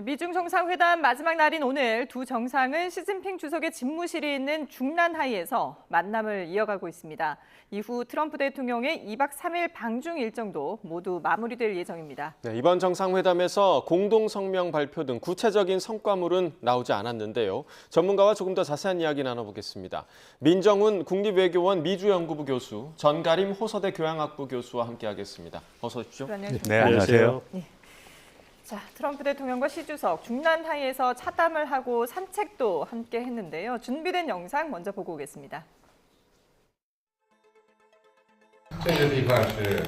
미중 정상회담 마지막 날인 오늘 두 정상은 시진핑 주석의 집무실이 있는 중난하이에서 만남을 이어가고 있습니다. 이후 트럼프 대통령의 2박 3일 방중 일정도 모두 마무리될 예정입니다. 네, 이번 정상회담에서 공동 성명 발표 등 구체적인 성과물은 나오지 않았는데요. 전문가와 조금 더 자세한 이야기 나눠보겠습니다. 민정훈 국립외교원 미주연구부 교수, 전가림 호서대 교양학부 교수와 함께하겠습니다. 어서 오십시오. 안녕하십니까? 네, 안녕하세요. 자, 트럼프 대통령과 시 주석 중난하이에서 차담을 하고 산책도 함께 했는데요. 준비된 영상 먼저 보고 오겠습니다. 这个地方是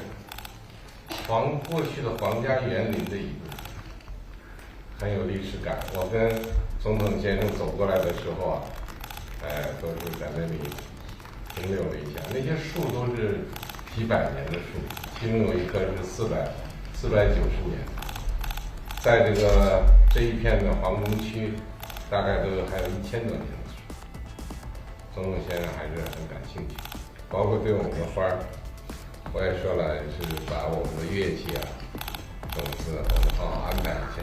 过去的皇家园林的一部分，很有历史感。我跟总统先生走过来的时候啊，都是在那里停留了一下。那些树都是几百年的树，其中有一棵是490年。在这一片的皇宫区，大概都还有1000多年的树。总统先生还是很感兴趣，包括对我们的花儿。 我也说了，是把我们的乐器啊，种子我们好好安排一下，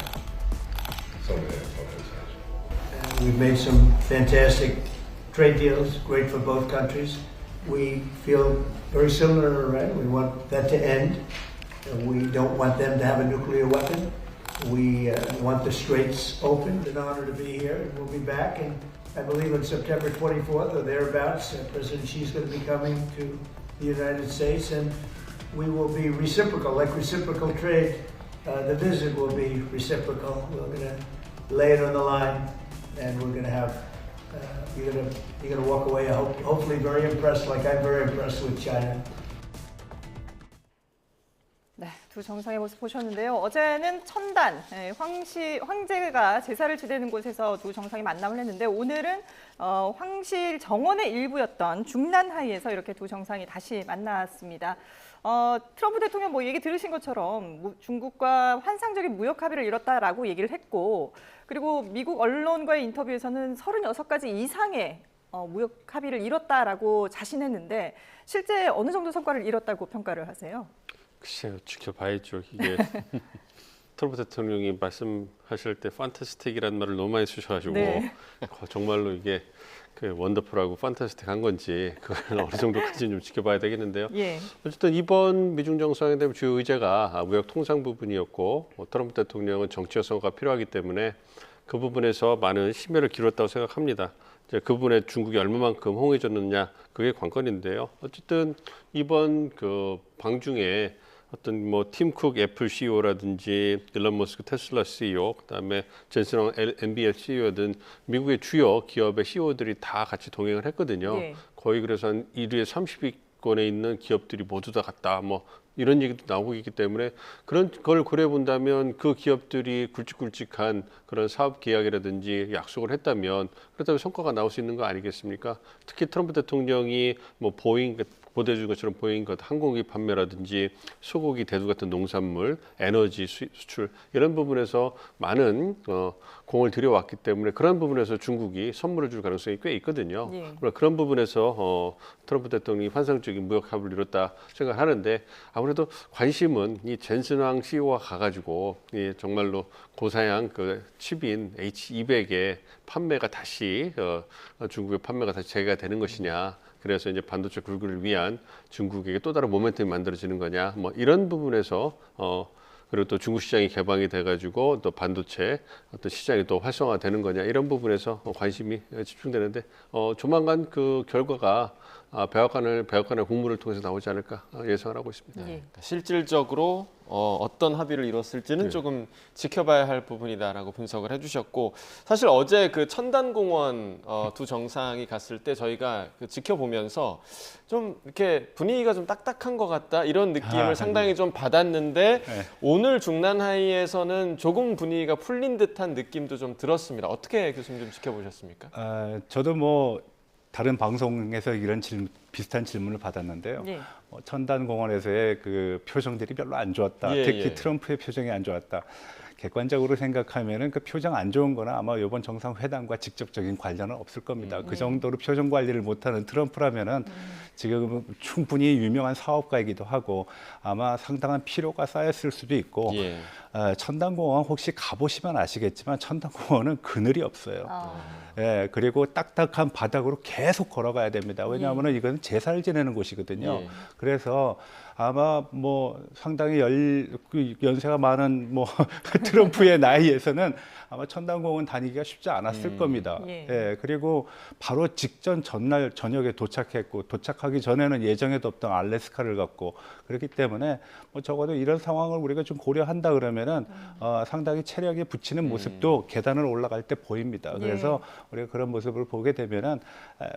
送给总统先生。 We've made some fantastic trade deals, great for both countries. We feel very similar to Iran. We want that to end. We don't want them to have a nuclear weapon. We want the straits open. It's an honor to be here, and we'll be back. And I believe on September 24th or thereabouts, President Xi's going to be coming to the United States, and we will be reciprocal, like reciprocal trade. The visit will be reciprocal. We're going to lay it on the line, and we're going to have. You're going to walk away, hopefully, very impressed, like I'm very impressed with China. 네, 두 정상의 모습 보셨는데요. 어제는 천단, 황제가 제사를 지내는 곳에서 두 정상이 만남을 했는데 오늘은 황실 정원의 일부였던 중난하이에서 이렇게 두 정상이 다시 만났습니다. 트럼프 대통령 뭐 얘기 들으신 것처럼 중국과 환상적인 무역 합의를 이뤘다라고 얘기를 했고, 그리고 미국 언론과의 인터뷰에서는 36가지 이상의 무역 합의를 이뤘다라고 자신했는데 실제 어느 정도 성과를 이뤘다고 평가를 하세요? 글쎄요, 지켜봐야죠. 이게 트럼프 대통령이 말씀하실 때 판타스틱이라는 말을 너무 많이 쓰셔가지고 네. 정말로 이게 그 원더풀하고 판타스틱한 건지 그걸 어느 정도까지 좀 지켜봐야 되겠는데요. 예. 어쨌든 이번 미중 정상회담 주요 의제가 무역 통상 부분이었고 트럼프 대통령은 정치 여성화가 필요하기 때문에 그 부분에서 많은 심혈을 기울였다고 생각합니다. 이제 그 부분에 중국이 얼마만큼 호응해줬느냐 그게 관건인데요. 어쨌든 이번 그 방중에 어떤 뭐 팀쿡 애플 CEO라든지 일론 머스크 테슬라 CEO, 그다음에 젠슨 NBL CEO 등 미국의 주요 기업의 CEO들이 다 같이 동행을 했거든요. 네. 거의 그래서 한 1위에 30위권에 있는 기업들이 모두 다 갔다. 뭐 이런 얘기도 나오고 있기 때문에 그런 걸 고려해 본다면 그 기업들이 굵직굵직한 그런 사업 계약이라든지 약속을 했다면 그렇다면 성과가 나올 수 있는 거 아니겠습니까? 특히 트럼프 대통령이 뭐 보잉 보도해준 것처럼 보잉 항공기 판매라든지 소고기, 대두 같은 농산물, 에너지 수출 이런 부분에서 많은 공을 들여왔기 때문에 그런 부분에서 중국이 선물을 줄 가능성이 꽤 있거든요. 예. 그런 부분에서 트럼프 대통령이 환상적인 무역 합의를 이뤘다 생각하는데 아무래도 관심은 이 젠슨왕 CEO가 가가지고 정말로 고사양 그 칩인 H200의 판매가 다시 중국의 판매가 다시 재개가 되는 것이냐. 그래서 이제 반도체 굴굴을 위한 중국에게 또 다른 모멘텀이 만들어지는 거냐. 뭐 이런 부분에서 그리고 또 중국 시장이 개방이 돼가지고 또 반도체 어떤 시장이 또 활성화되는 거냐 이런 부분에서 관심이 집중되는데 조만간 그 결과가 백악관의 공문을 통해서 나오지 않을까 예상을 하고 있습니다. 예. 실질적으로 어떤 합의를 이뤘을지는 조금 지켜봐야 할 부분이다라고 분석을 해주셨고, 사실 어제 그 천단공원 두 정상이 갔을 때 저희가 그 지켜보면서 좀 이렇게 분위기가 좀 딱딱한 것 같다 이런 느낌을 상당히 좀 받았는데 오늘 중난하이에서는 조금 분위기가 풀린 듯한 느낌도 좀 들었습니다. 어떻게 교수님 좀 지켜보셨습니까? 저도 뭐 다른 방송에서 이런 비슷한 질문을 받았는데요. 예. 천단공원에서의 그 표정들이 별로 안 좋았다. 예, 특히 예. 트럼프의 표정이 안 좋았다. 객관적으로 생각하면은 그 표정 안 좋은 거나 아마 이번 정상회담과 직접적인 관련은 없을 겁니다. 그 정도로 표정 관리를 못하는 트럼프라면은 지금 충분히 유명한 사업가이기도 하고 아마 상당한 피로가 쌓였을 수도 있고 예. 천단공원 혹시 가보시면 아시겠지만 천단공원은 그늘이 없어요. 예, 그리고 딱딱한 바닥으로 계속 걸어가야 됩니다. 왜냐하면 이건 제사를 지내는 곳이거든요. 예. 그래서 아마 뭐 상당히 연세가 많은 뭐 트럼프의 나이에서는 아마 천단공원 다니기가 쉽지 않았을 겁니다. 예. 예, 그리고 바로 직전 전날 저녁에 도착했고 도착하기 전에는 예정에도 없던 알래스카를 갔고 그렇기 때문에 뭐 적어도 이런 상황을 우리가 좀 고려한다 그러면은 상당히 체력이 붙이는 모습도 계단을 올라갈 때 보입니다. 그래서 우리가 그런 모습을 보게 되면은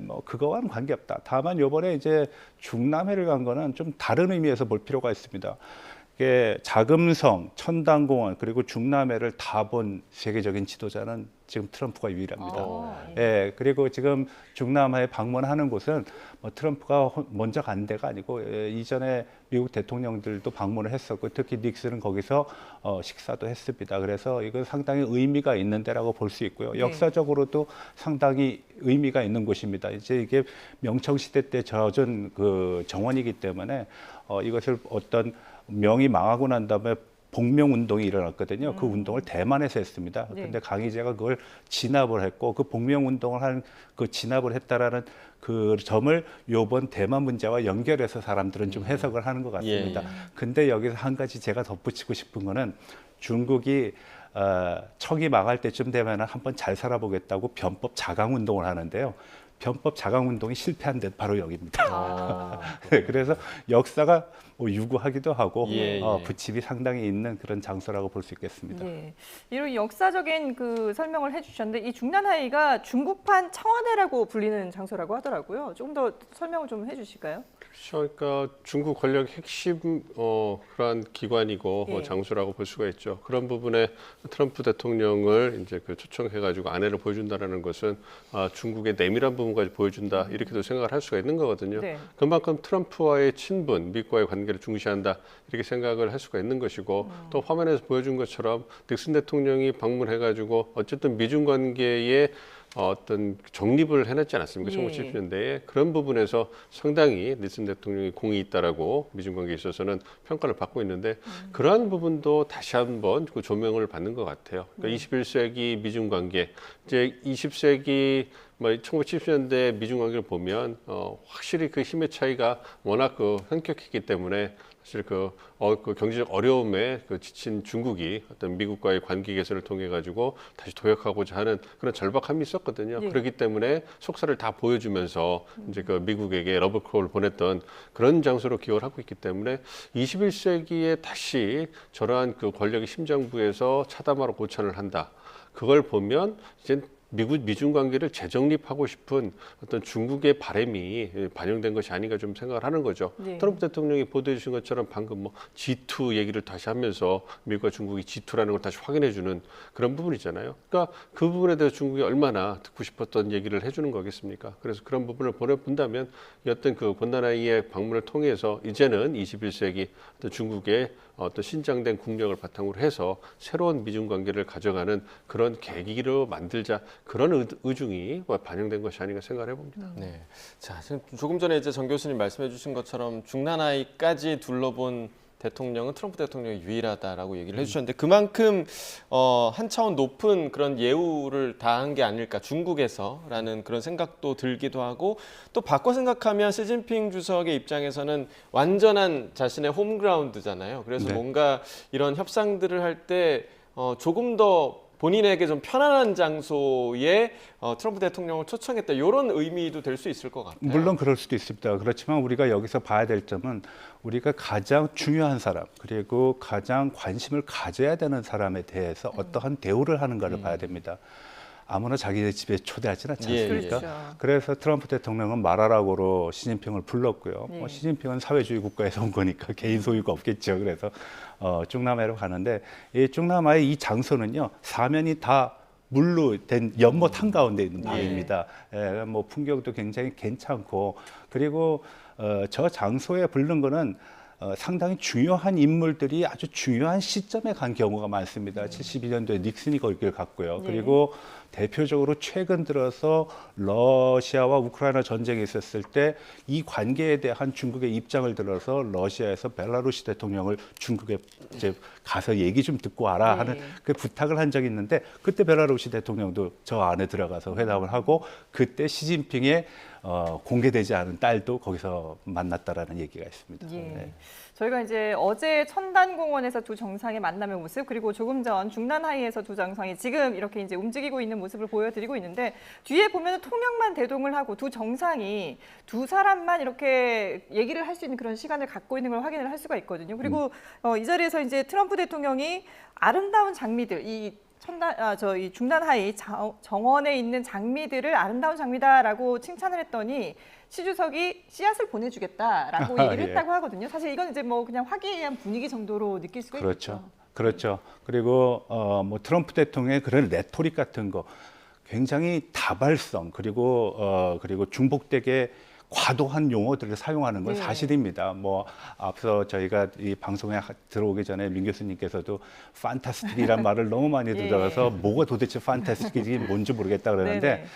뭐 그거와는 관계없다. 다만 이번에 이제 중남해를 간 거는 좀 다른 의미에서 볼 필요가 있습니다. 이게 자금성, 천단공원 그리고 중남해를 다 본 세계적인 지도자는 지금 트럼프가 유일합니다. 예, 그리고 지금 중남해에 방문하는 곳은 뭐 트럼프가 먼저 간 데가 아니고 이전에 미국 대통령들도 방문을 했었고 특히 닉슨은 거기서 식사도 했습니다. 그래서 이건 상당히 의미가 있는 데라고 볼 수 있고요. 역사적으로도 상당히 의미가 있는 곳입니다. 이제 이게 명청 시대 때 젖은 그 정원이기 때문에 이것을 어떤 명이 망하고 난 다음에 복명 운동이 일어났거든요. 그 운동을 대만에서 했습니다. 근데 강희제가 그걸 진압을 했고 그 복명 운동을 그 진압을 했다라는 그 점을 요번 대만 문제와 연결해서 사람들은 좀 해석을 하는 것 같습니다. 근데 여기서 한 가지 제가 덧붙이고 싶은 거는 중국이 척이 망할 때쯤 되면은 한번 잘 살아보겠다고 변법 자강 운동을 하는데요. 변법 자강 운동이 실패한 데 바로 여기입니다. 그래서 역사가 뭐 유구하기도 하고 부침이 상당히 있는 그런 장소라고 볼 수 있겠습니다. 예. 이런 역사적인 그 설명을 해주셨는데 이 중난하이가 중국판 청와대라고 불리는 장소라고 하더라고요. 조금 더 설명을 좀 해주실까요? 그렇죠. 그러니까 중국 권력 핵심 그러한 기관이고 장소라고 볼 수가 있죠. 그런 부분에 트럼프 대통령을 이제 그 초청해가지고 안내를 보여준다라는 것은 중국의 내밀한 부분까지 보여준다 이렇게도 생각을 할 수가 있는 거거든요. 그만큼 트럼프와의 친분, 미국과의 관계를 중시한다 이렇게 생각을 할 수가 있는 것이고 또 화면에서 보여준 것처럼 닉슨 대통령이 방문해가지고 어쨌든 미중 관계에 어떤 정립을 해냈지 않았습니까? 1970년대에 그런 부분에서 상당히 닉슨 대통령이 공이 있다라고 미중 관계에 있어서는 평가를 받고 있는데 그러한 부분도 다시 한번 그 조명을 받는 것 같아요. 그러니까 21세기 미중 관계, 이제 20세기 1970년대 미중 관계를 보면 확실히 그 힘의 차이가 워낙 현격했기 때문에 사실 그 경제적 어려움에 지친 중국이 어떤 미국과의 관계 개선을 통해 가지고 다시 도약하고자 하는 그런 절박함이 있었거든요. 그렇기 때문에 속살을 다 보여주면서 이제 그 미국에게 러브콜을 보냈던 그런 장소로 기억을 하고 있기 때문에 21세기에 다시 저러한 그 권력의 심장부에서 차담하러 고찬을 한다. 그걸 보면 이제 미중 관계를 재정립하고 싶은 어떤 중국의 바람이 반영된 것이 아닌가 좀 생각을 하는 거죠. 트럼프 대통령이 보도해 주신 것처럼 방금 뭐 G2 얘기를 다시 하면서 미국과 중국이 G2라는 걸 다시 확인해 주는 그런 부분이잖아요. 그러니까 그 부분에 대해서 중국이 얼마나 듣고 싶었던 얘기를 해주는 거겠습니까? 그래서 그런 부분을 본다면 어떤 그 권나라이의 방문을 통해서 이제는 21세기 어떤 중국의 어떤 신장된 국력을 바탕으로 해서 새로운 미중 관계를 가져가는 그런 계기로 만들자 그런 의중이 반영된 것이 아닌가 생각을 해봅니다. 네. 자, 지금 조금 전에 이제 정 교수님 말씀해주신 것처럼 중난하이까지 둘러본 대통령은 트럼프 대통령이 유일하다라고 얘기를 해주셨는데 그만큼 한 차원 높은 그런 예우를 다한 게 아닐까 중국에서라는 그런 생각도 들기도 하고 또 바꿔 생각하면 시진핑 주석의 입장에서는 완전한 자신의 홈그라운드잖아요. 그래서 뭔가 이런 협상들을 할 때 조금 더 본인에게 좀 편안한 장소에 트럼프 대통령을 초청했다 이런 의미도 될 수 있을 것 같아요. 물론 그럴 수도 있습니다. 그렇지만 우리가 여기서 봐야 될 점은 우리가 가장 중요한 사람 그리고 가장 관심을 가져야 되는 사람에 대해서 어떠한 대우를 하는가를 봐야 됩니다. 아무나 자기네 집에 초대하진 않지 않습니까? 그렇죠. 그래서 트럼프 대통령은 말하라고로 시진핑을 불렀고요. 시진핑은 사회주의 국가에서 온 거니까 개인 소유가 없겠죠. 그래서 중남해로 가는데 이 중남해의 이 장소는요. 사면이 다 물로 된 연못 한가운데 있는 방입니다. 뭐 풍경도 굉장히 괜찮고 그리고 저 장소에 부른 거는 상당히 중요한 인물들이 아주 중요한 시점에 간 경우가 많습니다. 72년도에 닉슨이 거기를 갔고요. 네. 그리고 대표적으로 최근 들어서 러시아와 우크라이나 전쟁이 있었을 때 이 관계에 대한 중국의 입장을 들어서 러시아에서 벨라루시 대통령을 중국에 이제 가서 얘기 좀 듣고 와라 하는 네. 그 부탁을 한 적이 있는데 그때 벨라루시 대통령도 저 안에 들어가서 회담을 하고 그때 시진핑의 공개되지 않은 딸도 거기서 만났다라는 얘기가 있습니다. 예. 네. 저희가 이제 어제 천단공원에서 두 정상의 만남의 모습, 그리고 조금 전 중난하이에서 두 정상이 지금 이렇게 이제 움직이고 있는 모습을 보여드리고 있는데, 뒤에 보면 통역만 대동을 하고 두 정상이 두 사람만 이렇게 얘기를 할 수 있는 그런 시간을 갖고 있는 걸 확인을 할 수가 있거든요. 그리고 이 자리에서 이제 트럼프 대통령이 아름다운 장미들, 이 중난하이 정원에 있는 장미들을 아름다운 장미다라고 칭찬을 했더니 시 주석이 씨앗을 보내주겠다라고 얘기를 예. 했다고 하거든요. 사실 이건 이제 뭐 그냥 화기애애한 분위기 정도로 느낄 수가 그렇죠. 있겠죠. 그렇죠. 그리고 뭐 트럼프 대통령의 그런 레토릭 같은 거 굉장히 다발성 그리고 중복되게 과도한 용어들을 사용하는 건 네. 사실입니다. 뭐 앞서 저희가 이 방송에 들어오기 전에 민 교수님께서도 판타스틱이란 말을 너무 많이 예. 들어서 뭐가 도대체 판타스틱이 뭔지 모르겠다 그러는데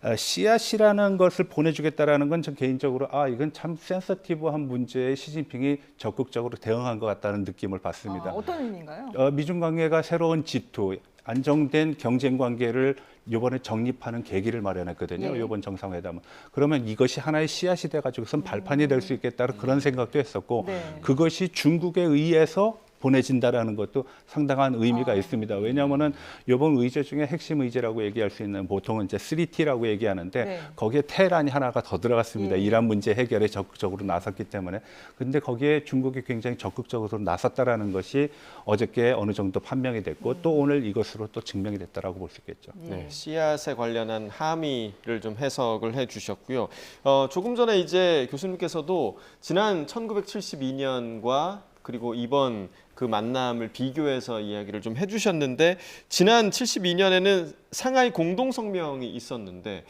네네. 씨앗이라는 것을 보내주겠다라는 건 전 개인적으로 이건 참 센서티브한 문제에 시진핑이 적극적으로 대응한 것 같다는 느낌을 받습니다. 어떤 의미인가요? 미중 관계가 새로운 G2, 안정된 경쟁 관계를 이번에 정립하는 계기를 마련했거든요. 네. 이번 정상회담은. 그러면 이것이 하나의 씨앗이 돼가지고선 발판이 될 수 있겠다는 그런 생각도 했었고 네. 그것이 중국에 의해서 보내진다라는 것도 상당한 의미가 있습니다. 왜냐하면은 이번 의제 중에 핵심 의제라고 얘기할 수 있는 보통은 이제 3T라고 얘기하는데 네. 거기에 테헤란이 하나가 더 들어갔습니다. 예. 이란 문제 해결에 적극적으로 나섰기 때문에. 근데 거기에 중국이 굉장히 적극적으로 나섰다라는 것이 어저께 어느 정도 판명이 됐고 또 오늘 이것으로 또 증명이 됐다라고 볼 수 있겠죠. 네, 씨앗에 관련한 함의를 좀 해석을 해주셨고요. 조금 전에 이제 교수님께서도 지난 1972년과 그리고 이번 그 만남을 비교해서 이야기를 좀 해주셨는데, 지난 72년에는 상하이 공동성명이 있었는데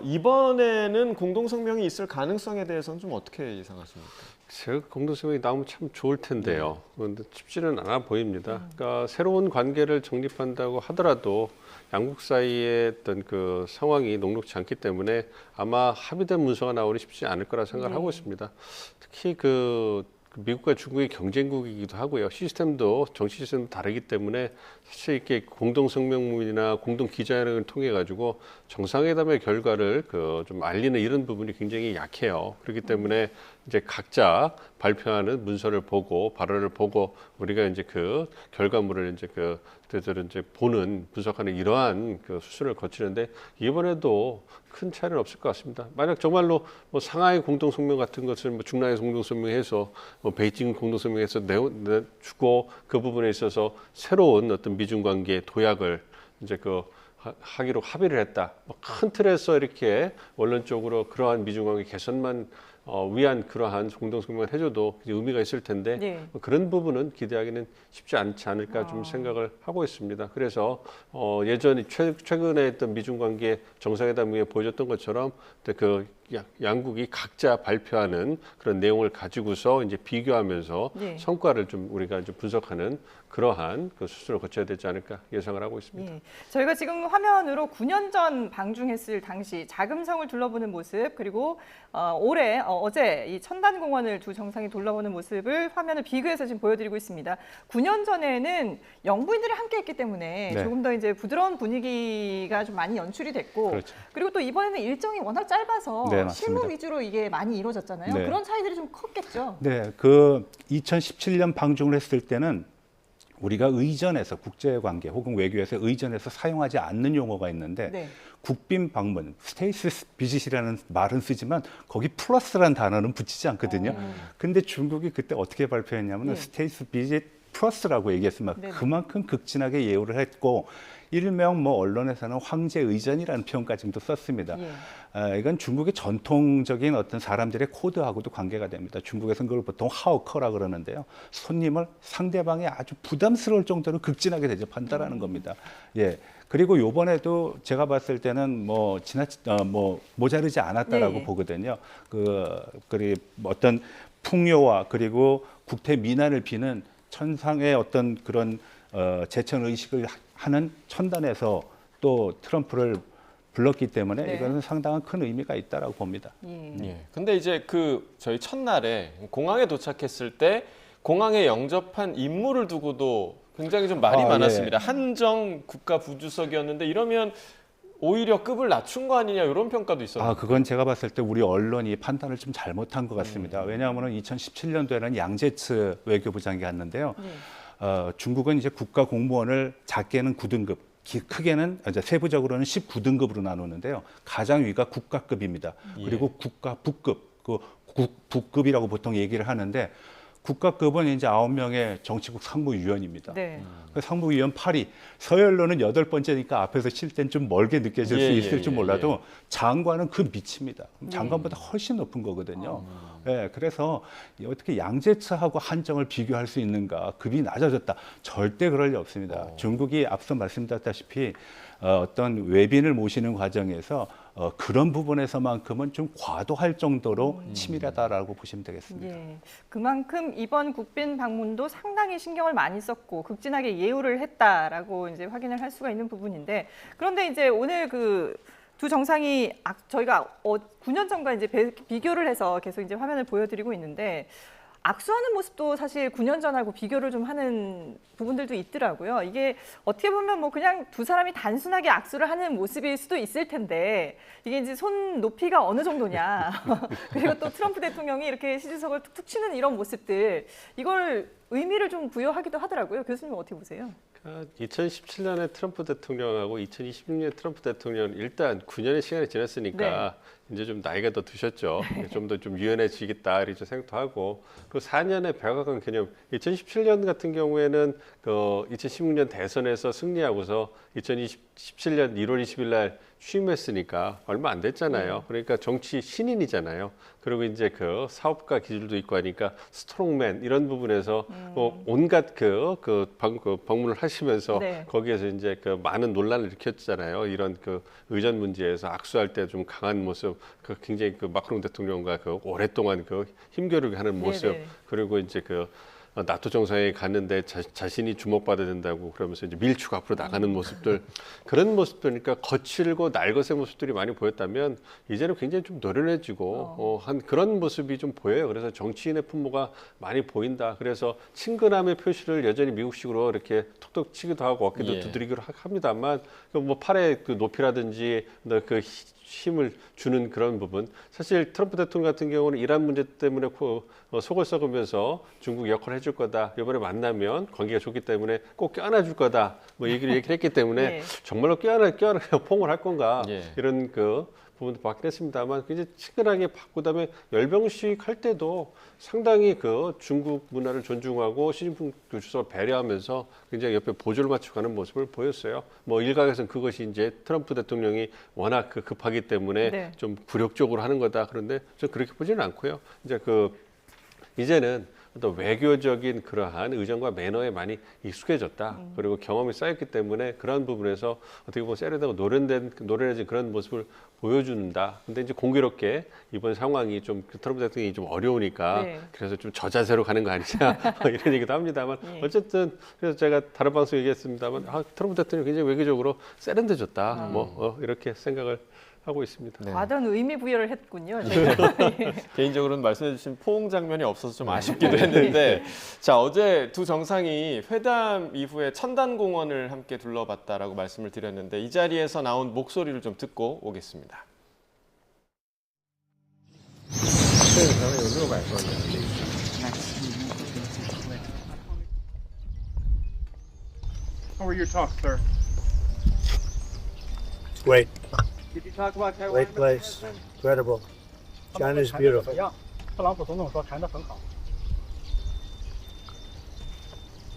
이번에는 공동성명이 있을 가능성에 대해서는 좀 어떻게 예상하십니까? 제가 공동성명이 나오면 참 좋을 텐데요. 그런데 쉽지는 않아 보입니다. 그러니까 새로운 관계를 정립한다고 하더라도 양국 사이의 어떤 그 상황이 녹록지 않기 때문에 아마 합의된 문서가 나오기 쉽지 않을 거라 생각을 하고 있습니다. 특히 미국과 중국의 경쟁국이기도 하고요. 시스템도 정치 시스템도 다르기 때문에 사실 이렇게 공동 성명문이나 공동 기자회견을 통해 가지고 정상회담의 결과를 좀 알리는 이런 부분이 굉장히 약해요. 그렇기 때문에 이제 각자 발표하는 문서를 보고 발언을 보고 우리가 이제 그 결과물을 이제 이제 보는 분석하는 이러한 수순을 거치는데 이번에도 큰 차이는 없을 것 같습니다. 만약 정말로 뭐 상하이 공동성명 같은 것을 뭐 중남의 공동성명해서 뭐 베이징 공동성명해서 내주고 그 부분에 있어서 새로운 어떤 미중 관계 도약을 이제 하기로 합의를 했다. 큰 틀에서 이렇게 원론적으로 그러한 미중 관계 개선만 위한 그러한 공동성명을 해줘도 의미가 있을 텐데 네. 그런 부분은 기대하기는 쉽지 않지 않을까 좀 생각을 하고 있습니다. 그래서 예전에 최근에 했던 미중 관계 정상회담 후에 보여줬던 것처럼 양국이 각자 발표하는 그런 내용을 가지고서 이제 비교하면서 네. 성과를 좀 우리가 이제 분석하는 그러한 수순을 거쳐야 되지 않을까 예상을 하고 있습니다. 예. 저희가 지금 화면으로 9년 전 방중했을 당시 자금성을 둘러보는 모습, 그리고 어제 이 천단공원을 두 정상이 둘러보는 모습을 화면을 비교해서 지금 보여드리고 있습니다. 9년 전에는 영부인들이 함께했기 때문에 네. 조금 더 이제 부드러운 분위기가 좀 많이 연출이 됐고, 그렇죠. 그리고 또 이번에는 일정이 워낙 짧아서 네, 맞습니다. 실무 위주로 이게 많이 이루어졌잖아요. 네. 그런 차이들이 좀 컸겠죠. 네, 2017년 방중을 했을 때는 우리가 의전에서 국제관계 혹은 외교에서 의전에서 사용하지 않는 용어가 있는데 네. 국빈 방문, 스테이스 비짓이라는 말은 쓰지만 거기 플러스라는 단어는 붙이지 않거든요. 근데 중국이 그때 어떻게 발표했냐면 네. 스테이스 비짓 플러스라고 얘기했으면 네네. 그만큼 극진하게 예우를 했고 일명 뭐 언론에서는 황제 의전이라는 표현까지도 썼습니다. 예. 이건 중국의 전통적인 어떤 사람들의 코드하고도 관계가 됩니다. 중국에서는 그걸 보통 하오커라 그러는데요. 손님을 상대방이 아주 부담스러울 정도로 극진하게 대접한다라는 겁니다. 예. 그리고 요번에도 제가 봤을 때는 뭐 모자르지 않았다라고 네. 보거든요. 어떤 풍요와 그리고 국태 민안을 비는 천상의 어떤 그런 재천 의식을 하는 천단에서 또 트럼프를 불렀기 때문에 네. 이거는 상당한 큰 의미가 있다라고 봅니다. 예. 예. 근데 이제 저희 첫날에 공항에 도착했을 때 공항에 영접한 임무를 두고도 굉장히 좀 말이 아, 많았습니다. 한정 국가 부주석이었는데 이러면 오히려 급을 낮춘 거 아니냐 이런 평가도 있었는데. 그건 제가 봤을 때 우리 언론이 판단을 좀 잘못한 것 같습니다. 왜냐하면 2017년도에는 양제츠 외교부장이 갔는데요. 중국은 이제 국가 공무원을 작게는 9등급, 크게는 이제 세부적으로는 19등급으로 나누는데요. 가장 위가 국가급입니다. 그리고 국가 부급, 부급이라고 보통 얘기를 하는데 국가급은 이제 9명의 정치국 상무위원입니다. 네. 그 상무위원 8위, 서열로는 8번째니까 앞에서 칠 땐 좀 멀게 느껴질 수 있을지 몰라도 장관은 그 밑입니다. 장관보다 훨씬 높은 거거든요. 네, 그래서 어떻게 양제츠하고 한정을 비교할 수 있는가? 급이 낮아졌다. 절대 그럴 리 없습니다. 중국이 앞서 말씀드렸다시피 어떤 외빈을 모시는 과정에서 그런 부분에서만큼은 좀 과도할 정도로 치밀하다라고 보시면 되겠습니다. 예, 그만큼 이번 국빈 방문도 상당히 신경을 많이 썼고 극진하게 예우를 했다라고 이제 확인을 할 수가 있는 부분인데, 그런데 이제 오늘 그 두 정상이 저희가 9년 전과 이제 비교를 해서 계속 이제 화면을 보여드리고 있는데, 악수하는 모습도 사실 9년 전하고 비교를 좀 하는 부분들도 있더라고요. 이게 어떻게 보면 뭐 그냥 두 사람이 단순하게 악수를 하는 모습일 수도 있을 텐데, 이게 이제 손 높이가 어느 정도냐. 그리고 또 트럼프 대통령이 이렇게 시주석을 툭툭 치는 이런 모습들, 이걸 의미를 좀 부여하기도 하더라고요. 교수님 어떻게 보세요? 2017년에 트럼프 대통령하고 2026년 트럼프 대통령은 일단 9년의 시간이 지났으니까 이제 좀 나이가 더 드셨죠. 좀 더 좀 유연해지겠다 이렇게 생각도 하고, 그 4년의 백악관 개념. 2017년 같은 경우에는 그 2016년 대선에서 승리하고서 2017년 1월 20일 날 취임했으니까 얼마 안 됐잖아요. 그러니까 정치 신인이잖아요. 그리고 이제 그 사업가 기질도 있고 하니까 스트롱맨 이런 부분에서 온갖 방문을 하시면서 거기에서 이제 그 많은 논란을 일으켰잖아요. 이런 그 의전 문제에서 악수할 때 좀 강한 모습, 그 굉장히 그 마크롱 대통령과 그 오랫동안 그 힘겨루기 하는 모습, 그리고 이제 그 나토 정상회의 갔는데 자신이 주목받아야 된다고 그러면서 이제 밀축 앞으로 나가는 모습들, 그런 모습들, 그러니까 거칠고 날것의 모습들이 많이 보였다면 이제는 굉장히 좀 노련해지고 한 그런 모습이 좀 보여요. 그래서 정치인의 품모가 많이 보인다. 그래서 친근함의 표시를 여전히 미국식으로 이렇게 톡톡 치기도 하고 어깨도 두드리기로 합니다만, 뭐 팔의 그 높이라든지 그 힘을 주는 그런 부분, 사실 트럼프 대통령 같은 경우는 이란 문제 때문에 속을 썩으면서 중국 역할을 해줄 거다, 이번에 만나면 관계가 좋기 때문에 꼭 껴안아줄 거다, 뭐 얘기를 했기 때문에 정말로 껴안아 포옹을 할 건가, 이런 그 부분도 받긴 했습니다만 굉장히 친근하게 받고, 그다음에 열병식 할 때도 상당히 그 중국 문화를 존중하고 시진핑 주석을 배려하면서 굉장히 옆에 보조를 맞춰가는 모습을 보였어요. 뭐 일각에서는 그것이 이제 트럼프 대통령이 워낙 급하기 때문에 좀 굴욕적으로 하는 거다. 그런데 저 그렇게 보지는 않고요. 이제 이제는 또 외교적인 그러한 의정과 매너에 많이 익숙해졌다. 그리고 경험이 쌓였기 때문에 그러한 부분에서 어떻게 보면 세련되고 노련해진 그런 모습을 보여준다. 근데 이제 공교롭게 이번 상황이 좀 트럼프 대통령이 좀 어려우니까 그래서 좀 저자세로 가는 거 아니냐 이런 얘기도 합니다만, 어쨌든 그래서 제가 다른 방송 얘기했습니다만 트럼프 대통령이 굉장히 외교적으로 세련돼졌다. 이렇게 생각을 하고 있습니다. 과도한 의미 부여를 했군요. 개인적으로는 말씀해주신 포옹 장면이 없어서 좀 아쉽기도 했는데, 자, 어제 두 정상이 회담 이후에 천단공원을 함께 둘러봤다라고 말씀을 드렸는데, 이 자리에서 나온 목소리를 좀 듣고 오겠습니다. How were your talks, sir? Great, Did you talk about Taiwan? great place, incredible. China's beautiful. 特朗普总统说谈得很好。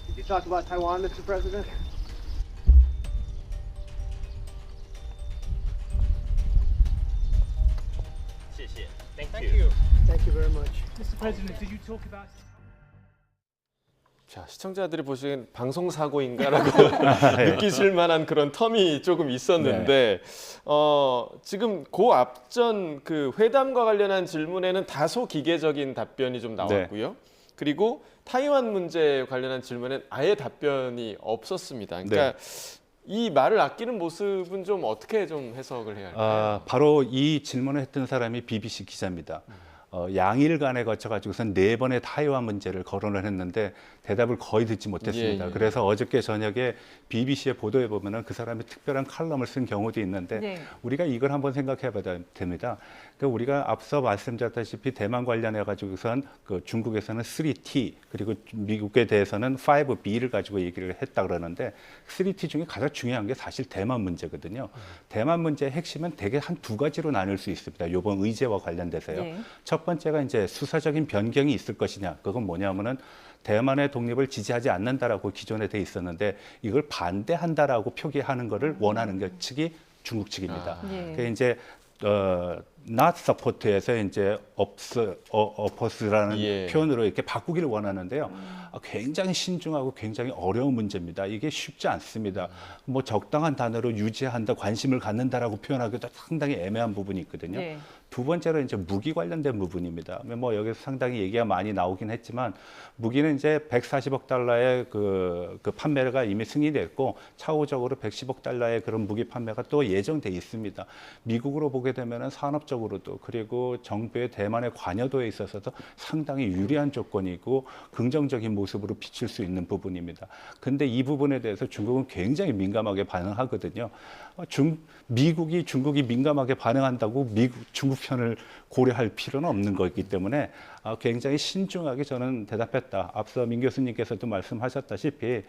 Did you talk about Taiwan, Mr. President? Thank you. Thank you very much. Mr. President, did you talk about? 자, 시청자들이 보시기엔 방송 사고인가라고 느끼실 만한 그런 텀이 조금 있었는데, 지금 그 앞전 그 회담과 관련한 질문에는 다소 기계적인 답변이 좀 나왔고요. 그리고 타이완 문제 관련한 질문엔 아예 답변이 없었습니다. 그러니까 이 말을 아끼는 모습은 좀 어떻게 좀 해석을 해야 할까요? 바로 이 질문을 했던 사람이 BBC 기자입니다. 양일간에 거쳐가지고선 4번의 타이완 문제를 거론을 했는데 대답을 거의 듣지 못했습니다. 예. 그래서 어저께 저녁에 BBC의 보도에 보면은 그 사람이 특별한 칼럼을 쓴 경우도 있는데 네. 우리가 이걸 한번 생각해봐야 됩니다. 그러니까 우리가 앞서 말씀드렸다시피 대만 관련해 가지고선 그 중국에서는 3T 그리고 미국에 대해서는 5B를 가지고 얘기를 했다 그러는데 3T 중에 가장 중요한 게 사실 대만 문제거든요. 대만 문제의 핵심은 대개 한 2가지로 나눌 수 있습니다. 이번 의제와 관련돼서요. 네. 첫 번째가 이제 수사적인 변경이 있을 것이냐. 그건 뭐냐면은 대만의 독립을 지지하지 않는다라고 기존에 돼 있었는데 이걸 반대한다라고 표기하는 것을 원하는 것 측이 중국 측입니다. 예. 그 이제 not support에서 이제 oppose라는 예. 표현으로 이렇게 바꾸기를 원하는데요. 굉장히 신중하고 굉장히 어려운 문제입니다. 이게 쉽지 않습니다. 뭐 적당한 단어로 유지한다, 관심을 갖는다라고 표현하기도 상당히 애매한 부분이 있거든요. 네. 두 번째로 이제 무기 관련된 부분입니다. 뭐 여기서 상당히 얘기가 많이 나오긴 했지만 무기는 이제 140억 달러의 그 판매가 이미 승인됐고 차후적으로 110억 달러의 그런 무기 판매가 또 예정돼 있습니다. 미국으로 보게 되면은 산업적으로도 그리고 정부의 대만의 관여도에 있어서도 상당히 유리한 조건이고 긍정적인 모습으로 비칠 수 있는 부분입니다. 근데 이 부분에 대해서 중국은 굉장히 민감하게 반응하거든요. 미국이 중국이 민감하게 반응한다고 중국 편을 고려할 필요는 없는 거기 때문에 굉장히 신중하게 저는 대답했다. 앞서 민 교수님께서도 말씀하셨다시피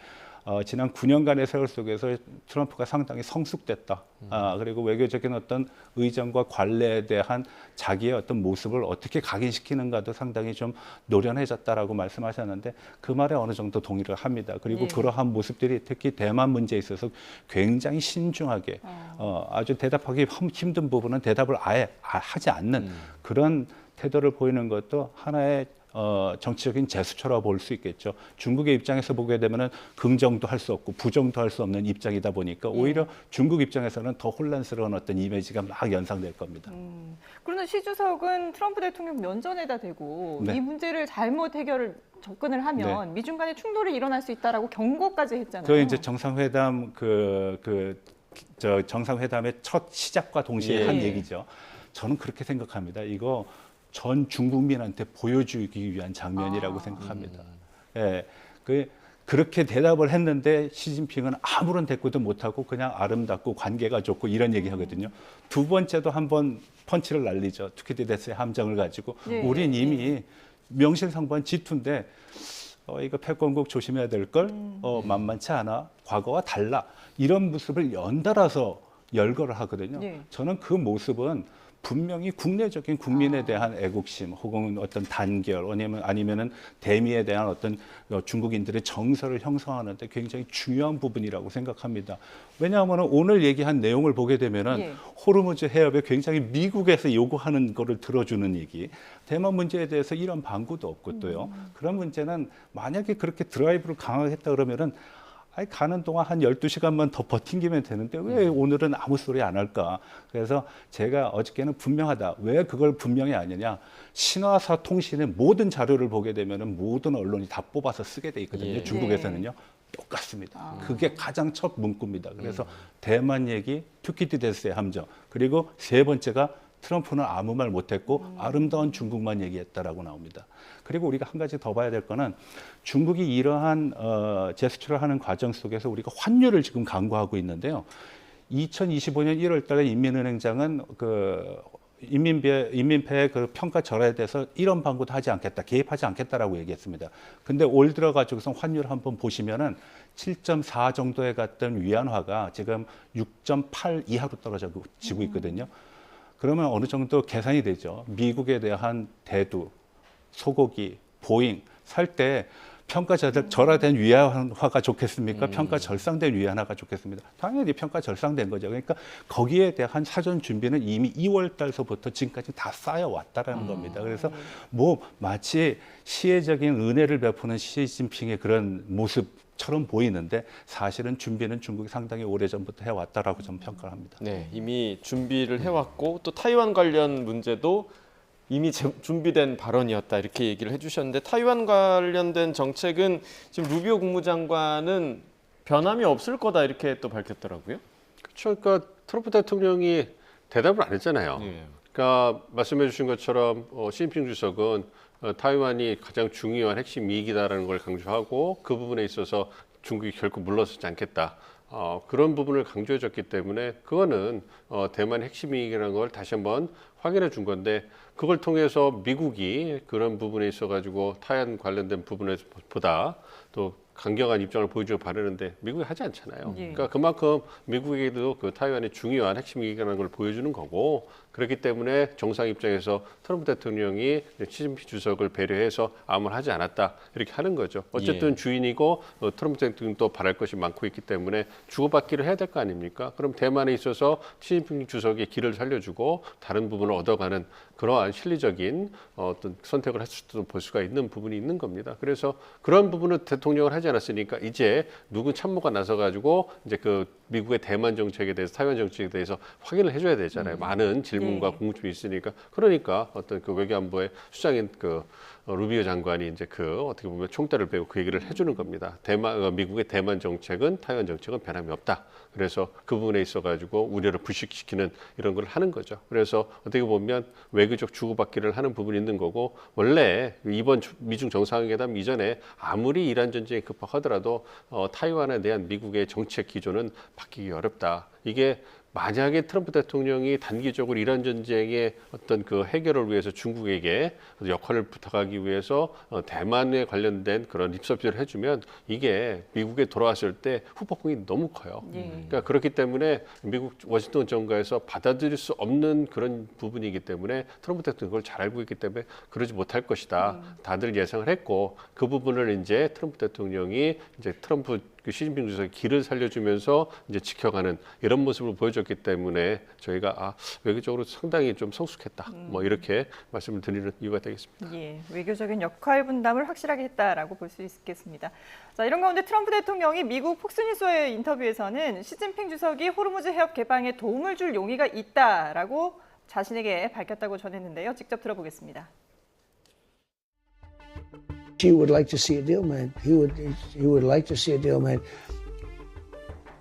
지난 9년간의 세월 속에서 트럼프가 상당히 성숙됐다. 그리고 외교적인 어떤 의정과 관례에 대한 자기의 어떤 모습을 어떻게 각인시키는가도 상당히 좀 노련해졌다라고 말씀하셨는데 그 말에 어느 정도 동의를 합니다. 그리고 그러한 모습들이 특히 대만 문제에 있어서 굉장히 신중하게 아주 대답하기 힘든 부분은 대답을 아예 하지 않는 그런 태도를 보이는 것도 하나의 정치적인 제스처라고 볼 수 있겠죠. 중국의 입장에서 보게 되면은 긍정도 할 수 없고 부정도 할 수 없는 입장이다 보니까 오히려 중국 입장에서는 더 혼란스러운 어떤 이미지가 막 연상될 겁니다. 그러나 시 주석은 트럼프 대통령 면전에다 대고 네. 이 문제를 잘못 접근을 하면 미중 간의 충돌이 일어날 수 있다라고 경고까지 했잖아요. 그 이제 정상회담 정상회담의 첫 시작과 동시에 한 얘기죠. 저는 그렇게 생각합니다. 이거 전 중국민한테 보여주기 위한 장면이라고 생각합니다. 예, 그렇게 대답을 했는데 시진핑은 아무런 대꾸도 못하고 그냥 아름답고 관계가 좋고 이런 얘기하거든요. 두 번째도 한번 펀치를 날리죠. 투키디데스의 함정을 가지고 우린 이미 명실상부한 G2인데 이거 패권국 조심해야 될 걸 만만치 않아. 과거와 달라. 이런 모습을 연달아서 열거를 하거든요. 저는 그 모습은 분명히 국내적인 국민에 대한 애국심 혹은 어떤 단결 아니면은 대미에 대한 어떤 중국인들의 정서를 형성하는 데 굉장히 중요한 부분이라고 생각합니다. 왜냐하면 오늘 얘기한 내용을 보게 되면은 호르무즈 해협에 굉장히 미국에서 요구하는 거를 들어주는 얘기, 대만 문제에 대해서 이런 방구도 없고 또요. 그런 문제는 만약에 그렇게 드라이브를 강하게 했다 그러면은 가는 동안 한 12시간만 더 버팅기면 되는데 왜 오늘은 아무 소리 안 할까? 그래서 제가 어저께는 분명하다. 왜 그걸 분명히 아니냐? 신화사 통신의 모든 자료를 보게 되면 모든 언론이 다 뽑아서 쓰게 돼 있거든요. 중국에서는요. 똑같습니다. 그게 가장 첫 문구입니다. 그래서 대만 얘기, 투키디데스의 함정. 그리고 세 번째가 트럼프는 아무 말 못했고 아름다운 중국만 얘기했다라고 나옵니다. 그리고 우리가 한 가지 더 봐야 될 거는 중국이 이러한 제스처를 하는 과정 속에서 우리가 환율을 지금 강구하고 있는데요. 2025년 1월 달에 인민은행장은 인민폐의 그 평가 절하에 대해서 이런 방구도 하지 않겠다, 개입하지 않겠다라고 얘기했습니다. 근데 올 들어가지고서 환율 한번 보시면은 7.4 정도에 갔던 위안화가 지금 6.8 이하로 떨어지고 있거든요. 그러면 어느 정도 계산이 되죠. 미국에 대한 대두, 소고기, 보잉 살 때 평가 절하된 위안화가 좋겠습니까? 평가 절상된 위안화가 좋겠습니까? 당연히 평가 절상된 거죠. 그러니까 거기에 대한 사전 준비는 이미 2월 달서부터 지금까지 다 쌓여왔다라는 겁니다. 그래서 뭐 마치 시혜적인 은혜를 베푸는 시진핑의 그런 모습처럼 보이는데 사실은 준비는 중국이 상당히 오래전부터 해왔다라고 저는 평가를 합니다. 네, 이미 준비를 해왔고 또 타이완 관련 문제도 이미 준비된 발언이었다 이렇게 얘기를 해주셨는데 타이완 관련된 정책은 지금 루비오 국무장관은 변함이 없을 거다 이렇게 또 밝혔더라고요. 그렇죠. 그러니까 트럼프 대통령이 대답을 안 했잖아요. 예. 그러니까 말씀해 주신 것처럼 시진핑 주석은 타이완이 가장 중요한 핵심 이익이다라는 걸 강조하고 그 부분에 있어서 중국이 결코 물러서지 않겠다. 그런 부분을 강조해줬기 때문에 그거는 대만의 핵심 이익이라는 걸 다시 한번 확인해 준 건데 그걸 통해서 미국이 그런 부분에 있어 가지고 타이완 관련된 부분에 보다 또 강경한 입장을 보여주고 바라는데 미국이 하지 않잖아요. 예. 그러니까 그만큼 미국에게도 그 타이완이 중요한 핵심 이익이라는 걸 보여주는 거고 그렇기 때문에 정상 입장에서 트럼프 대통령이 시진핑 주석을 배려해서 아무 말 하지 않았다 이렇게 하는 거죠. 어쨌든 예. 주인이고 트럼프 대통령도 바랄 것이 많고 있기 때문에 주고받기를 해야 될 거 아닙니까? 그럼 대만에 있어서 시진핑 주석의 길을 살려주고 다른 부분을 얻어가는 그러한 실리적인 어떤 선택을 했을 수도 볼 수가 있는 부분이 있는 겁니다. 그래서 그런 부분은 대통령을 하지 않았으니까 이제 누군 참모가 나서 가지고 이제 그 미국의 대만 정책에 대해서 타이완 정책에 대해서 확인을 해줘야 되잖아요. 많은 질문과 네. 궁금증이 있으니까 그러니까 어떤 그 외교안보의 수장인 그 루비오 장관이 이제 그 어떻게 보면 총대를 베고 그 얘기를 해주는 겁니다. 미국의 대만 정책은 타이완 정책은 변함이 없다. 그래서 그 부분에 있어가지고 우려를 불식시키는 이런 걸 하는 거죠. 그래서 어떻게 보면 외교적 주고받기를 하는 부분이 있는 거고 원래 이번 미중 정상회담 이전에 아무리 이란 전쟁이 급박하더라도 타이완에 대한 미국의 정책 기조는 바뀌기 어렵다. 이게 만약에 트럼프 대통령이 단기적으로 이란 전쟁의 어떤 그 해결을 위해서 중국에게 역할을 부탁하기 위해서 대만에 관련된 그런 립서비스를 해주면 이게 미국에 돌아왔을 때 후폭풍이 너무 커요. 예. 그러니까 그렇기 때문에 미국 워싱턴 정가에서 받아들일 수 없는 그런 부분이기 때문에 트럼프 대통령이 그걸 잘 알고 있기 때문에 그러지 못할 것이다. 다들 예상을 했고 그 부분을 이제 트럼프 대통령이 이제 그 시진핑 주석의 길을 살려주면서 이제 지켜가는 이런 모습을 보여줬기 때문에 저희가 외교적으로 상당히 좀 성숙했다. 뭐 이렇게 말씀을 드리는 이유가 되겠습니다. 예, 외교적인 역할 분담을 확실하게 했다라고 볼 수 있겠습니다. 자, 이런 가운데 트럼프 대통령이 미국 폭스뉴스와의 인터뷰에서는 시진핑 주석이 호르무즈 해협 개방에 도움을 줄 용의가 있다라고 자신에게 밝혔다고 전했는데요. 직접 들어보겠습니다. He would like to see a deal made. He would like to see a deal made.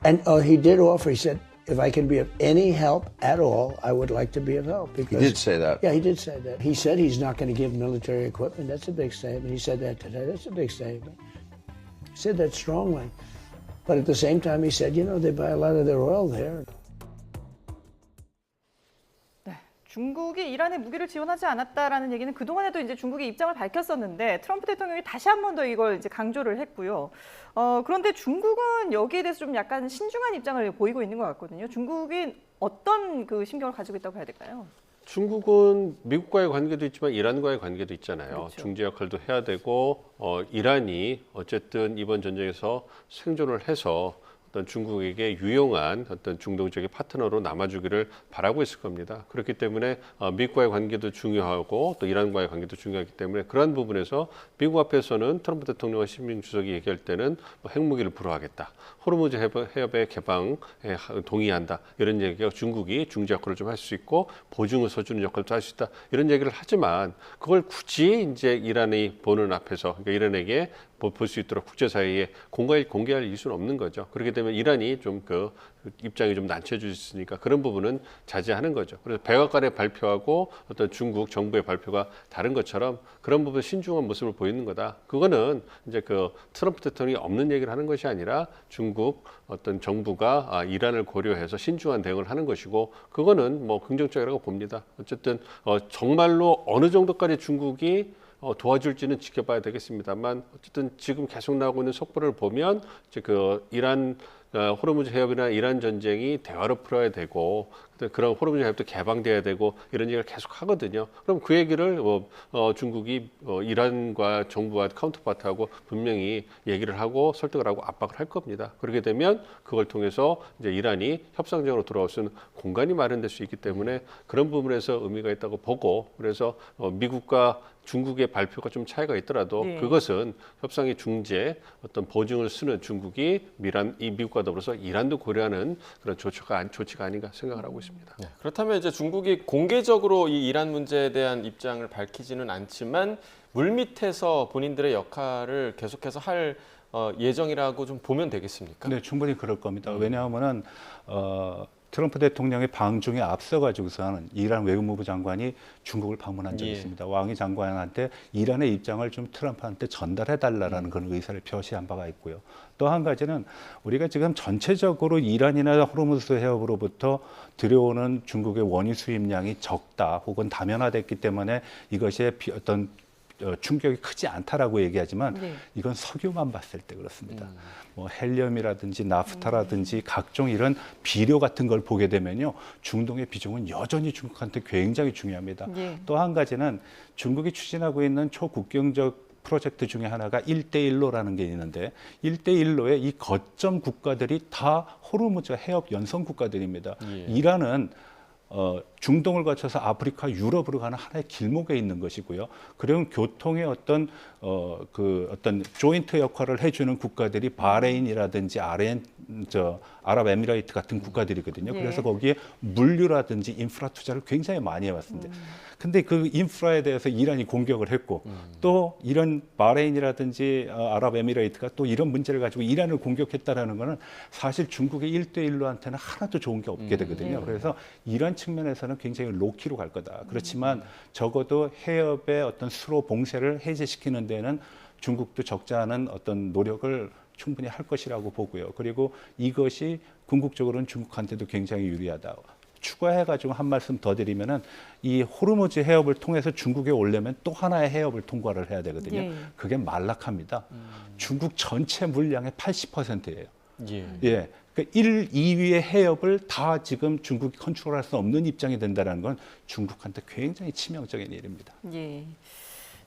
And he did offer. He said, if I can be of any help at all, I would like to be of help. He did say that. Yeah, he did say that. He said he's not going to give military equipment. That's a big statement. He said that today. That's a big statement. He said that strongly. But at the same time, he said, they buy a lot of their oil there. 중국이 이란에 무기를 지원하지 않았다라는 얘기는 그동안에도 이제 중국이 입장을 밝혔었는데 트럼프 대통령이 다시 한 번 더 이걸 이제 강조를 했고요. 그런데 중국은 여기에 대해서 좀 약간 신중한 입장을 보이고 있는 것 같거든요. 중국이 어떤 그 심경을 가지고 있다고 해야 될까요? 중국은 미국과의 관계도 있지만 이란과의 관계도 있잖아요. 그렇죠. 중재 역할도 해야 되고 이란이 어쨌든 이번 전쟁에서 생존을 해서 어떤 중국에게 유용한 어떤 중동 지역의 파트너로 남아주기를 바라고 있을 겁니다. 그렇기 때문에 미국과의 관계도 중요하고 또 이란과의 관계도 중요하기 때문에 그러한 부분에서 미국 앞에서는 트럼프 대통령과 시진핑 주석이 얘기할 때는 핵무기를 불허하겠다. 호르무즈 해협의 개방에 동의한다. 이런 얘기가 중국이 중재 역할을 좀 할 수 있고 보증을 서주는 역할도 할 수 있다. 이런 얘기를 하지만 그걸 굳이 이제 이란이 보는 앞에서 그러니까 이란에게 볼 수 있도록 국제사회에 공개할 이유는 없는 거죠. 그렇기 때문에 이란이 좀 그 입장이 좀 난처해질 수 있으니까 그런 부분은 자제하는 거죠. 그래서 백악관의 발표하고 어떤 중국 정부의 발표가 다른 것처럼 그런 부분 신중한 모습을 보이는 거다. 그거는 이제 그 트럼프 대통령이 없는 얘기를 하는 것이 아니라 중국 어떤 정부가 이란을 고려해서 신중한 대응을 하는 것이고 그거는 뭐 긍정적이라고 봅니다. 어쨌든 정말로 어느 정도까지 중국이 도와줄지는 지켜봐야 되겠습니다만 어쨌든 지금 계속 나오고 있는 속보를 보면 이제 그 이란 호르무즈 해협이나 이란 전쟁이 대화로 풀어야 되고 그런 호르무즈 해협도 개방돼야 되고 이런 얘기를 계속 하거든요. 그럼 그 얘기를 중국이 이란과 정부와 카운터파트하고 분명히 얘기를 하고 설득을 하고 압박을 할 겁니다. 그렇게 되면 그걸 통해서 이제 이란이 협상적으로 돌아올 수 있는 공간이 마련될 수 있기 때문에 그런 부분에서 의미가 있다고 보고 그래서 미국과 중국의 발표가 좀 차이가 있더라도 네. 그것은 협상의 중재 어떤 보증을 쓰는 중국이 이 미국과 더불어서 이란도 고려하는 그런 조치가 아닌가 생각을 하고 있습니다. 네, 그렇다면 이제 중국이 공개적으로 이 이란 문제에 대한 입장을 밝히지는 않지만 물밑에서 본인들의 역할을 계속해서 할 예정이라고 좀 보면 되겠습니까? 네, 충분히 그럴 겁니다. 왜냐하면은 트럼프 대통령의 방중에 앞서가지고서는 이란 외무부 장관이 중국을 방문한 적이 예. 있습니다. 왕이 장관한테 이란의 입장을 좀 트럼프한테 전달해달라는 그런 의사를 표시한 바가 있고요. 또 한 가지는 우리가 지금 전체적으로 이란이나 호르무즈 해협으로부터 들여오는 중국의 원유 수입량이 적다 혹은 다면화됐기 때문에 이것이 어떤 충격이 크지 않다라고 얘기하지만 네. 이건 석유만 봤을 때 그렇습니다. 뭐 헬륨이라든지 나프타라든지 각종 이런 비료 같은 걸 보게 되면요, 중동의 비중은 여전히 중국한테 굉장히 중요합니다. 예. 또 한 가지는 중국이 추진하고 있는 초국경적 프로젝트 중에 하나가 1대1로라는 게 있는데 1대1로의 이 거점 국가들이 다 호르무즈 해협 연성 국가들입니다. 예. 이란은 중동을 거쳐서 아프리카, 유럽으로 가는 하나의 길목에 있는 것이고요. 그리고 교통의 어떤 조인트 역할을 해주는 국가들이 바레인이라든지 아랍에미레이트 같은 국가들이거든요. 예. 그래서 거기에 물류라든지 인프라 투자를 굉장히 많이 해왔습니다. 근데 그 인프라에 대해서 이란이 공격을 했고 또 이런 바레인이라든지 아랍에미레이트가 또 이런 문제를 가지고 이란을 공격했다라는 거는 사실 중국의 1대1로한테는 하나도 좋은 게 없게 되거든요. 그래서 이런 측면에서는 굉장히 로키로 갈 거다. 그렇지만 적어도 해협의 어떤 수로 봉쇄를 해제시키는 데는 중국도 적지 않은 어떤 노력을 충분히 할 것이라고 보고요. 그리고 이것이 궁극적으로는 중국한테도 굉장히 유리하다. 추가해가지고 한 말씀 더 드리면은 이 호르무즈 해협을 통해서 중국에 오려면 또 하나의 해협을 통과를 해야 되거든요. 예. 그게 말라카입니다. 중국 전체 물량의 80%예요. 예. 예. 그러니까 1, 2위의 해협을 다 지금 중국이 컨트롤할 수 없는 입장이 된다는 건 중국한테 굉장히 치명적인 일입니다. 예.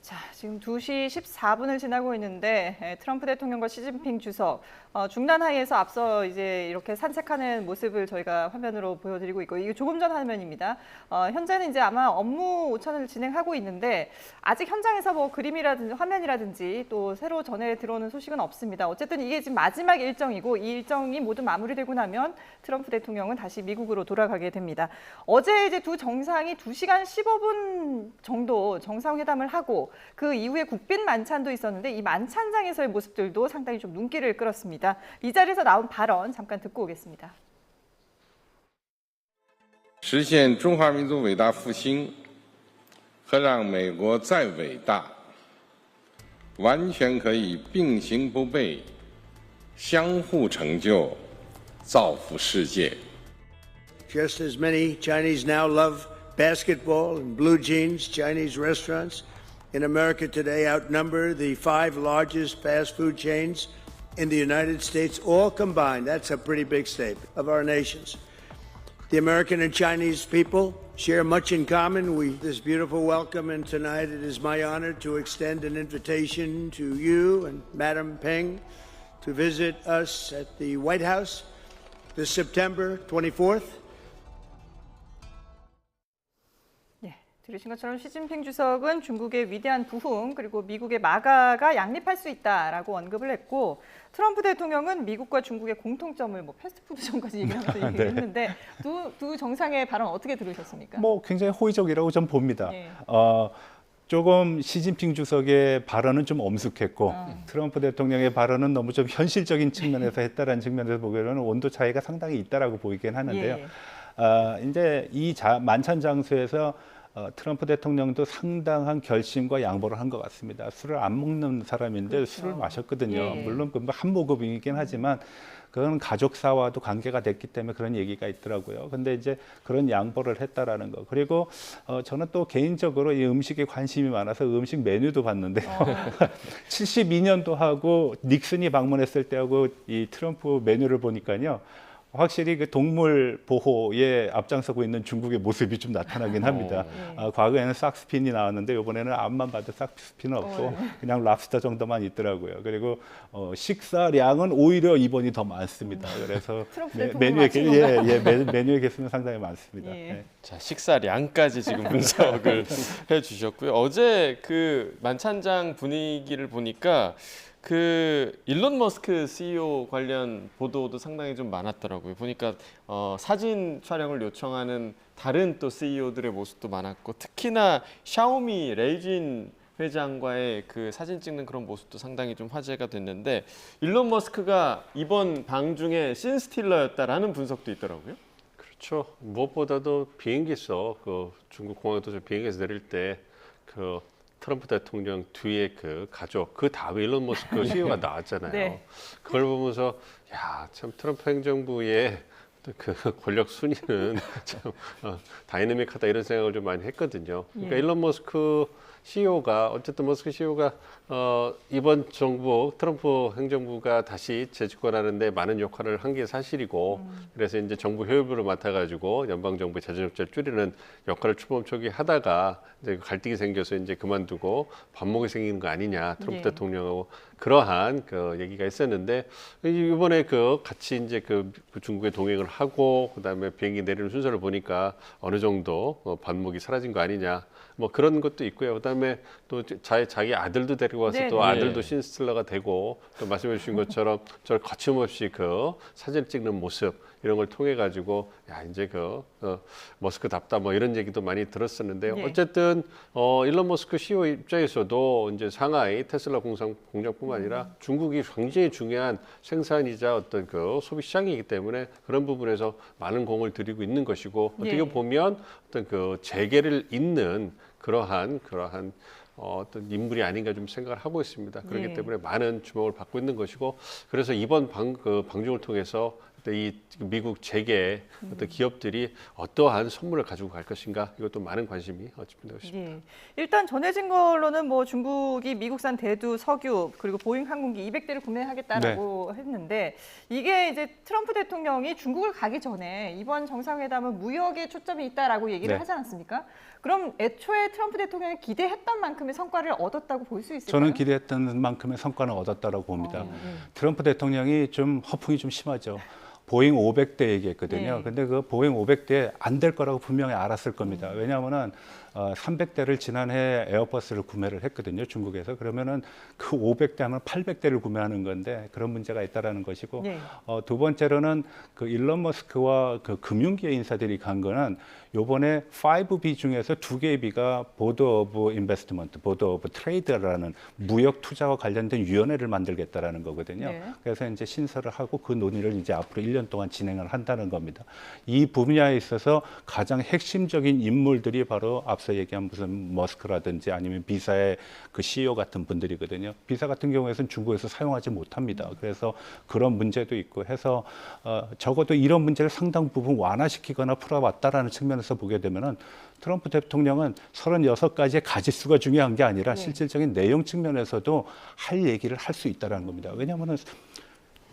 자, 지금 2시 14분을 지나고 있는데 트럼프 대통령과 시진핑 주석 중단하이에서 앞서 이제 이렇게 산책하는 모습을 저희가 화면으로 보여드리고 있고, 이게 조금 전 화면입니다. 현재는 이제 아마 업무 오찬을 진행하고 있는데 아직 현장에서 뭐 그림이라든지 화면이라든지 또 새로 전해 들어오는 소식은 없습니다. 어쨌든 이게 지금 마지막 일정이고 이 일정이 모두 마무리되고 나면 트럼프 대통령은 다시 미국으로 돌아가게 됩니다. 어제 이제 두 정상이 2시간 15분 정도 정상회담을 하고 그 이후에 국빈 만찬도 있었는데 이 만찬장에서의 모습들도 상당히 좀 눈길을 끌었습니다. 이 자리에서 나온 발언 잠깐 듣고 오겠습니다. 实现中华民族伟大复兴和让美国再伟大，完全可以并行不悖，相互成就，造福世界。 Just as many Chinese now love basketball and blue jeans, Chinese restaurants in America today outnumber the 5 largest fast food chains in the United States, all combined. That's a pretty big statement of our nations. The American and Chinese people share much in common. This beautiful welcome, and tonight it is my honor to extend an invitation to you and Madam Peng to visit us at the White House this September 24th. 들으신 것처럼 시진핑 주석은 중국의 위대한 부흥 그리고 미국의 마가가 양립할 수 있다라고 언급을 했고, 트럼프 대통령은 미국과 중국의 공통점을 뭐 패스트푸드점까지 얘기하면서 얘기를 했는데 두 정상의 발언 어떻게 들으셨습니까? 뭐 굉장히 호의적이라고 좀 봅니다. 네. 조금 시진핑 주석의 발언은 좀 엄숙했고 트럼프 대통령의 발언은 너무 좀 현실적인 측면에서 했다라는 측면에서 보기에는 온도 차이가 상당히 있다라고 보이긴 하는데요. 예. 이제 이 만찬 장소에서 트럼프 대통령도 상당한 결심과 양보를 한 것 같습니다. 술을 안 먹는 사람인데 그렇죠. 술을 마셨거든요. 예. 물론 한 모금이긴 하지만 그건 가족사와도 관계가 됐기 때문에 그런 얘기가 있더라고요. 근데 이제 그런 양보를 했다라는 거. 그리고 저는 또 개인적으로 이 음식에 관심이 많아서 음식 메뉴도 봤는데 72년도 하고 닉슨이 방문했을 때하고 이 트럼프 메뉴를 보니까요. 확실히 그 동물 보호에 앞장서고 있는 중국의 모습이 좀 나타나긴 합니다. 과거에는 삭스핀이 나왔는데 이번에는 앞만 봐도 삭스핀은 없고 그냥 랍스터 정도만 있더라고요. 그리고 식사량은 오히려 이번이 더 많습니다. 그래서 트럼프 메뉴의 대통령 메뉴의 개수는 상당히 많습니다. 예. 네. 자, 식사량까지 지금 분석을 해주셨고요. 어제 그 만찬장 분위기를 보니까 그 일론 머스크 CEO 관련 보도도 상당히 좀 많았더라고요. 보니까 사진 촬영을 요청하는 다른 또 CEO들의 모습도 많았고, 특히나 샤오미 레이진 회장과의 그 사진 찍는 그런 모습도 상당히 좀 화제가 됐는데, 일론 머스크가 이번 방 중에 씬스틸러였다라는 분석도 있더라고요. 그렇죠. 무엇보다도 비행기에서 그 중국 공항에 도착 비행기에서 내릴 때 그 트럼프 대통령 뒤에 그 가족 그 다음에 일론 머스크 CEO가 나왔잖아요. 네. 그걸 보면서 야, 참 트럼프 행정부의 그 권력 순위는 참 다이내믹하다 이런 생각을 좀 많이 했거든요. 그러니까 일론 머스크 CEO가 어쨌든 머스크 CEO가 이번 정부 트럼프 행정부가 다시 재집권하는데 많은 역할을 한 게 사실이고 그래서 이제 정부 효율부를 맡아가지고 연방 정부의 재정적자를 줄이는 역할을 추범 초기 하다가 이제 갈등이 생겨서 이제 그만두고 반목이 생기는 거 아니냐 트럼프 예. 대통령하고 그러한 그 얘기가 있었는데 이번에 그 같이 이제 그 중국에 동행을 하고 그다음에 비행기 내리는 순서를 보니까 어느 정도 반목이 사라진 거 아니냐 뭐 그런 것도 있고요. 그다음에 또 자기 아들도 데리고 와서 네, 또 네. 아들도 신스틸러가 되고 또 말씀해 주신 것처럼 저 거침없이 그 사진 찍는 모습 이런 걸 통해 가지고 야 이제 그 머스크답다 뭐 이런 얘기도 많이 들었었는데요. 네. 어쨌든 일론 머스크 CEO 입장에서도 이제 상하이 테슬라 공장뿐만 아니라 중국이 굉장히 중요한 생산이자 어떤 그 소비 시장이기 때문에 그런 부분에서 많은 공을 들이고 있는 것이고 어떻게 예. 보면 어떤 그 재계를 잇는 그러한 어떤 인물이 아닌가 좀 생각을 하고 있습니다. 그렇기 예. 때문에 많은 주목을 받고 있는 것이고 그래서 이번 방중을 통해서 이 미국 재계 어떤 기업들이 어떠한 선물을 가지고 갈 것인가 이것도 많은 관심이 집중되고 있습니다. 예. 일단 전해진 걸로는 뭐 중국이 미국산 대두, 석유 그리고 보잉 항공기 200대를 구매하겠다라고 했는데 이게 이제 트럼프 대통령이 중국을 가기 전에 이번 정상회담은 무역에 초점이 있다라고 얘기를 네. 하지 않았습니까? 그럼 애초에 트럼프 대통령이 기대했던 만큼의 성과를 얻었다고 볼 수 있을까요? 저는 기대했던 만큼의 성과는 얻었다고 봅니다. 예. 트럼프 대통령이 좀 허풍이 좀 심하죠. 보잉 500대 얘기했거든요. 네. 근데 그 보잉 500대 안 될 거라고 분명히 알았을 겁니다. 왜냐하면은 300대를 지난해 에어버스를 구매를 했거든요. 중국에서. 그러면은 그 500대 하면 800대를 구매하는 건데 그런 문제가 있다라는 것이고 네. 두 번째로는 그 일론 머스크와 그 금융계 인사들이 간 거는 요번에 5B 중에서 2개의 B가 보드 오브 인베스트먼트, 보드 오브 트레이드라는 무역 투자와 관련된 위원회를 만들겠다라는 거거든요. 네. 그래서 이제 신설을 하고 그 논의를 이제 앞으로 1년 동안 진행을 한다는 겁니다. 이 분야에 있어서 가장 핵심적인 인물들이 바로 앞서 얘기한 무슨 머스크라든지 아니면 비사의 그 CEO 같은 분들이거든요. 비사 같은 경우에는 중국에서 사용하지 못합니다. 그래서 그런 문제도 있고 해서 적어도 이런 문제를 상당 부분 완화시키거나 풀어왔다라는 측면에서 보게 되면은 트럼프 대통령은 36가지의 가지수가 중요한 게 아니라 실질적인 내용 측면에서도 할 얘기를 할 수 있다는 겁니다. 왜냐하면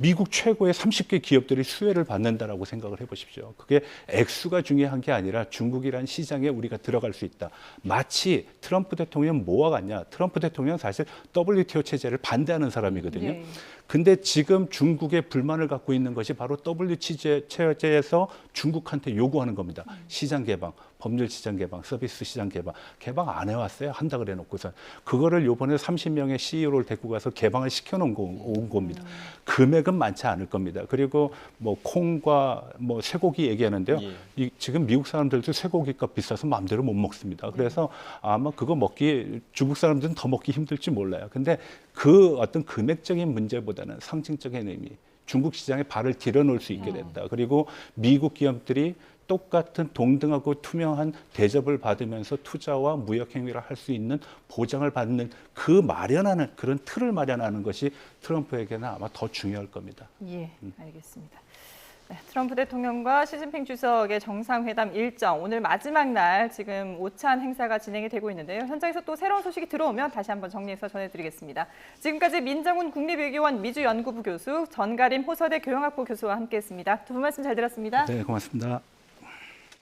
미국 최고의 30개 기업들이 수혜를 받는다라고 생각을 해보십시오. 그게 액수가 중요한 게 아니라 중국이라는 시장에 우리가 들어갈 수 있다. 마치 트럼프 대통령 뭐와 같냐. 트럼프 대통령 사실 WTO 체제를 반대하는 사람이거든요. 네. 근데 지금 중국의 불만을 갖고 있는 것이 바로 WTO 체제에서 중국한테 요구하는 겁니다. 시장 개방, 법률 시장 개방, 서비스 시장 개방 안 해왔어요. 한다 그래 놓고서 그거를 요번에 30명의 CEO를 데리고 가서 개방을 시켜놓은 온 겁니다. 금액은 많지 않을 겁니다. 그리고 뭐 콩과 뭐 쇠고기 얘기하는데요. 예. 지금 미국 사람들도 쇠고기값 비싸서 마음대로 못 먹습니다. 그래서 아마 그거 먹기 중국 사람들은 더 먹기 힘들지 몰라요. 근데 그 어떤 금액적인 문제보다는 상징적인 의미, 중국 시장에 발을 들여놓을 수 있게 됐다. 그리고 미국 기업들이 똑같은 동등하고 투명한 대접을 받으면서 투자와 무역 행위를 할 수 있는 보장을 받는 그 마련하는 그런 틀을 마련하는 것이 트럼프에게는 아마 더 중요할 겁니다. 예, 알겠습니다. 트럼프 대통령과 시진핑 주석의 정상회담 일정, 오늘 마지막 날 지금 오찬 행사가 진행이 되고 있는데요. 현장에서 또 새로운 소식이 들어오면 다시 한번 정리해서 전해드리겠습니다. 지금까지 민정훈 국립외교원 미주연구부 교수, 전가림 호서대 교양학부 교수와 함께했습니다. 두 분 말씀 잘 들었습니다. 네, 고맙습니다.